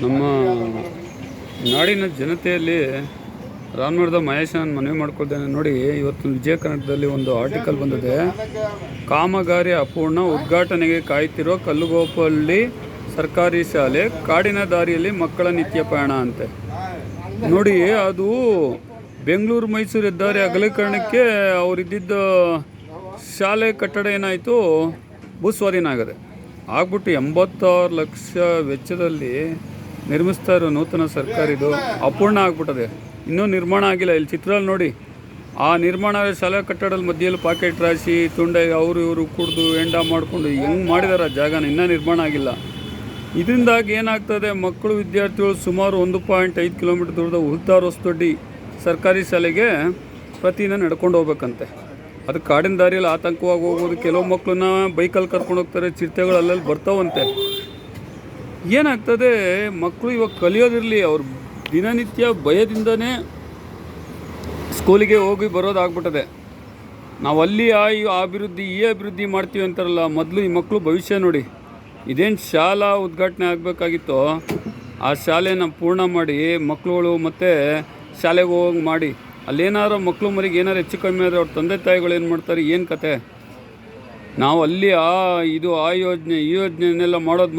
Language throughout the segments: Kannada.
ನಮ್ಮ ನಾಡಿನ ಜನತೆಯಲ್ಲಿ ರಾಮನಗರದ ಮಹೇಶ್ ನಾನು ಮನವಿ ಮಾಡ್ಕೊಳ್ತೇನೆ. ನೋಡಿ, ಇವತ್ತು ವಿಜಯ ಕರ್ನಾಟಕದಲ್ಲಿ ಒಂದು ಆರ್ಟಿಕಲ್ ಬಂದಿದೆ. ಕಾಮಗಾರಿ ಅಪೂರ್ಣ, ಉದ್ಘಾಟನೆಗೆ ಕಾಯ್ತಿರೋ ಕಲ್ಲುಗೋಪಲ್ಲಿ ಸರ್ಕಾರಿ ಶಾಲೆ, ಕಾಡಿನ ದಾರಿಯಲ್ಲಿ ಮಕ್ಕಳ ನಿತ್ಯ ಪಯಣ ಅಂತೆ. ನೋಡಿ, ಅದು ಬೆಂಗಳೂರು ಮೈಸೂರು ಹೆದ್ದಾರಿ ಅಗಲೀಕರಣಕ್ಕೆ ಅವರಿದ್ದ ಶಾಲೆ ಕಟ್ಟಡ ಏನಾಯಿತು, ಭೂಸ್ವಾಧೀನ ಆಗದೆ ಆಗ್ಬಿಟ್ಟು 86 ಲಕ್ಷ ವೆಚ್ಚದಲ್ಲಿ ನಿರ್ಮಿಸ್ತಾ ಇರೋ ನೂತನ ಸರ್ಕಾರಿದು ಅಪೂರ್ಣ ಆಗ್ಬಿಟ್ಟದೆ. ಇನ್ನೂ ನಿರ್ಮಾಣ ಆಗಿಲ್ಲ. ಇಲ್ಲಿ ಚಿತ್ರದಲ್ಲಿ ನೋಡಿ, ಆ ನಿರ್ಮಾಣ ಶಾಲಾ ಕಟ್ಟಡದ ಮಧ್ಯೆಯಲ್ಲಿ ಪಾಕೆಟ್ ರಾಶಿ ತುಂಡೆ ಅವರು ಇವರು ಕುಡಿದು ಎಂಡ ಮಾಡಿಕೊಂಡು ಹೆಂಗೆ ಮಾಡಿದಾರೆ ಆ ಜಾಗನ, ಇನ್ನೂ ನಿರ್ಮಾಣ ಆಗಿಲ್ಲ. ಇದರಿಂದಾಗಿ ಏನಾಗ್ತದೆ, ಮಕ್ಕಳು ವಿದ್ಯಾರ್ಥಿಗಳು ಸುಮಾರು 1.5 ಕಿಲೋಮೀಟರ್ ದೂರದ ಹುಲ್ತಾರ್ ಹೊಸದೊಡ್ಡಿ ಸರ್ಕಾರಿ ಶಾಲೆಗೆ ಪ್ರತಿದಿನ ನಡ್ಕೊಂಡು ಹೋಗ್ಬೇಕಂತೆ. ಅದು ಕಾಡಿನ ದಾರಿಯಲ್ಲಿ ಆತಂಕವಾಗಿ ಹೋಗೋದು. ಕೆಲವು ಮಕ್ಕಳನ್ನ ಬೈಕಲ್ಲಿ ಕರ್ಕೊಂಡು ಹೋಗ್ತಾರೆ, ಚಿರತೆಗಳು ಅಲ್ಲಲ್ಲಿ ಬರ್ತಾವಂತೆ. ಏನಾಗ್ತದೆ, ಮಕ್ಕಳು ಇವಾಗ ಕಲಿಯೋದಿರಲಿ, ಅವ್ರು ದಿನನಿತ್ಯ ಭಯದಿಂದನೇ ಸ್ಕೂಲಿಗೆ ಹೋಗಿ ಬರೋದಾಗ್ಬಿಟ್ಟದೆ. ನಾವು ಅಲ್ಲಿ ಆ ಅಭಿವೃದ್ಧಿ ಈ ಅಭಿವೃದ್ಧಿ ಮಾಡ್ತೀವಿ ಅಂತಾರಲ್ಲ, ಮೊದಲು ಈ ಮಕ್ಕಳು ಭವಿಷ್ಯ ನೋಡಿ. ಇದೇನು ಶಾಲಾ ಉದ್ಘಾಟನೆ ಆಗಬೇಕಾಗಿತ್ತೋ ಆ ಶಾಲೆನ ಪೂರ್ಣ ಮಾಡಿ ಮಕ್ಕಳುಗಳು ಮತ್ತು ಶಾಲೆಗೆ ಹೋಗಿ ಮಾಡಿ. ಅಲ್ಲೇನಾರು ಮಕ್ಕಳು ಮರಿಗೆ ಏನಾರು ಹೆಚ್ಚು ಕಮ್ಮಿ ಆದರೆ ಅವ್ರ ತಂದೆ ತಾಯಿಗಳು ಏನು ಮಾಡ್ತಾರೆ, ಏನು ಕತೆ. ನಾವು ಅಲ್ಲಿ ಆ ಯೋಜನೆ ಈ ಯೋಜನೆಯನ್ನೆಲ್ಲ ಮಾಡೋದು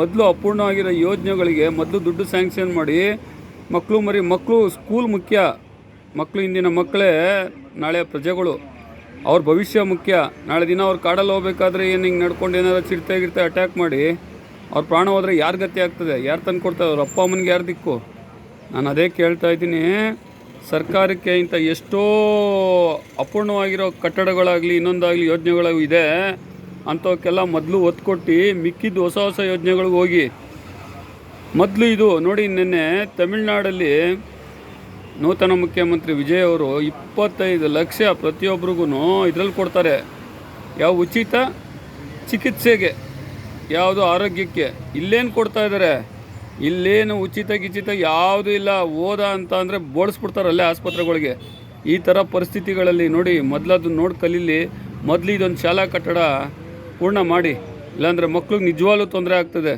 ಮೊದಲು ಅಪೂರ್ಣವಾಗಿರೋ ಯೋಜನೆಗಳಿಗೆ ಮೊದಲು ದುಡ್ಡು ಸ್ಯಾಂಕ್ಷನ್ ಮಾಡಿ ಮಕ್ಕಳು ಸ್ಕೂಲ್ ಮುಖ್ಯ. ಮಕ್ಕಳು ಇಂದಿನ ಮಕ್ಕಳೇ ನಾಳೆ ಪ್ರಜೆಗಳು, ಅವ್ರ ಭವಿಷ್ಯ ಮುಖ್ಯ. ನಾಳೆ ದಿನ ಅವ್ರು ಕಾಡಲ್ಲಿ ಹೋಗ್ಬೇಕಾದ್ರೆ ಏನು ಹಿಂಗೆ ನಡ್ಕೊಂಡು ಏನಾದ್ರು ಚಿರತೆ ಅಟ್ಯಾಕ್ ಮಾಡಿ ಅವ್ರ ಪ್ರಾಣ ಹೋದರೆ ಯಾರು ಗತಿ ಆಗ್ತದೆ, ಯಾರು ತಂದು ಕೊಡ್ತಾರೆ, ಅವ್ರ ಅಪ್ಪ ಅಮ್ಮನಿಗೆ ಯಾರು ದಿಕ್ಕು? ನಾನು ಅದೇ ಕೇಳ್ತಾ ಇದ್ದೀನಿ. ಸರ್ಕಾರಕ್ಕೆ ಇಂಥ ಎಷ್ಟೋ ಅಪೂರ್ಣವಾಗಿರೋ ಕಟ್ಟಡಗಳಾಗಲಿ ಇನ್ನೊಂದಾಗಲಿ ಯೋಜನೆಗಳು ಇದೆ, ಅಂಥವಕ್ಕೆಲ್ಲ ಮೊದಲು ಒತ್ತು ಕೊಟ್ಟು ಮಿಕ್ಕಿದ್ದು ಹೊಸ ಯೋಜನೆಗಳಿಗೆ ಹೋಗಿ. ಮೊದಲು ಇದು ನೋಡಿ, ನಿನ್ನೆ ತಮಿಳ್ನಾಡಲ್ಲಿ ನೂತನ ಮುಖ್ಯಮಂತ್ರಿ ವಿಜಯ್ ಅವರು 25 ಲಕ್ಷ ಪ್ರತಿಯೊಬ್ಬರಿಗೂ ಇದರಲ್ಲಿ ಕೊಡ್ತಾರೆ. ಯಾವ ಉಚಿತ ಚಿಕಿತ್ಸೆಗೆ, ಯಾವುದು ಆರೋಗ್ಯಕ್ಕೆ. ಇಲ್ಲೇನು ಕೊಡ್ತಾ ಇದ್ದಾರೆ, ಇಲ್ಲೇನು ಉಚಿತ ಯಾವುದೂ ಇಲ್ಲ. ಓದ ಅಂತ ಅಂದರೆ ಬೋಳಿಸ್ಬಿಡ್ತಾರಲ್ಲೇ ಆಸ್ಪತ್ರೆಗಳಿಗೆ. ಈ ಥರ ಪರಿಸ್ಥಿತಿಗಳಲ್ಲಿ ನೋಡಿ, ಮೊದಲದು ನೋಡಿ ಕಲೀಲಿ. ಮೊದಲು ಇದೊಂದು ಶಾಲಾ ಕಟ್ಟಡ ಪೂರ್ಣ ಮಾಡಿ, ಇಲ್ಲಾಂದರೆ ಮಕ್ಳಿಗೆ ನಿಜವಾಗ್ಲೂ ತೊಂದರೆ ಆಗ್ತದೆ.